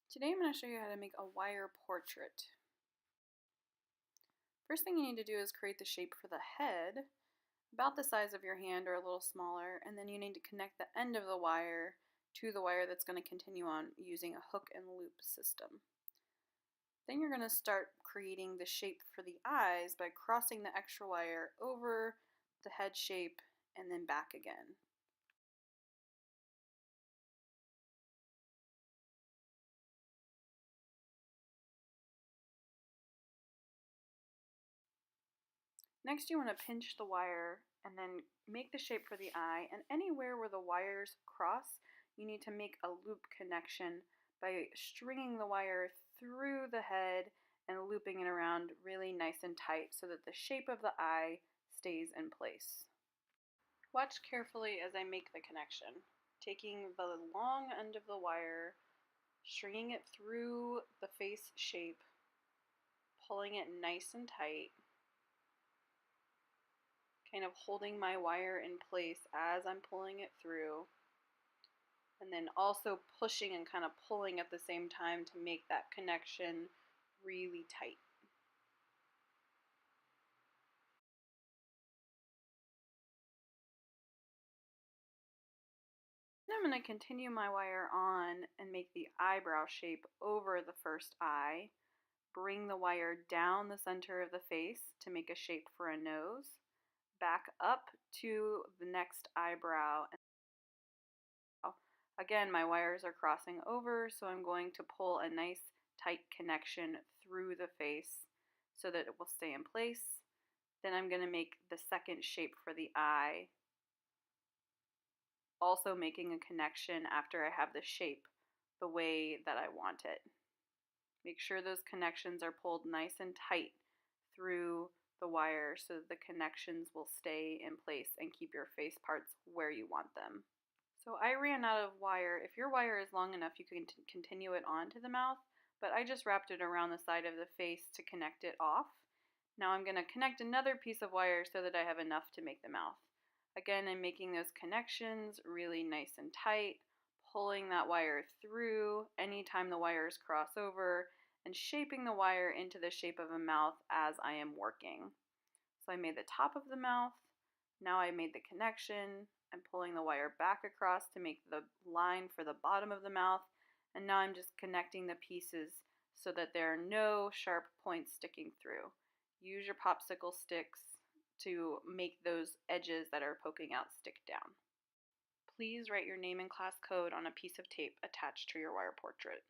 Today I'm going to show you how to make a wire portrait. First thing you need to do is create the shape for the head, about the size of your hand or a little smaller, and then you need to connect the end of the wire to the wire that's going to continue on using a hook and loop system. Then you're going to start creating the shape for the eyes by crossing the extra wire over the head shape and then back again. Next, you want to pinch the wire and then make the shape for the eye, and anywhere where the wires cross, you need to make a loop connection by stringing the wire through the head and looping it around really nice and tight so that the shape of the eye stays in place. Watch carefully as I make the connection, taking the long end of the wire, stringing it through the face shape, pulling it nice and tight, kind of holding my wire in place as I'm pulling it through, and then also pushing and kind of pulling at the same time to make that connection really tight. Then I'm going to continue my wire on and make the eyebrow shape over the first eye. Bring the wire down the center of the face to make a shape for a nose. Back up to the next eyebrow. Again, my wires are crossing over, so I'm going to pull a nice tight connection through the face so that it will stay in place. Then I'm going to make the second shape for the eye, also making a connection after I have the shape the way that I want it. Make sure those connections are pulled nice and tight through the wire so that the connections will stay in place and keep your face parts where you want them. So I ran out of wire. If your wire is long enough, you can continue it onto the mouth, but I just wrapped it around the side of the face to connect it off. Now I'm going to connect another piece of wire so that I have enough to make the mouth. Again, I'm making those connections really nice and tight, pulling that wire through anytime the wires cross over, and shaping the wire into the shape of a mouth as I am working. So I made the top of the mouth. Now I made the connection. I'm pulling the wire back across to make the line for the bottom of the mouth, and now I'm just connecting the pieces so that there are no sharp points sticking through. Use your popsicle sticks to make those edges that are poking out stick down. Please write your name and class code on a piece of tape attached to your wire portrait.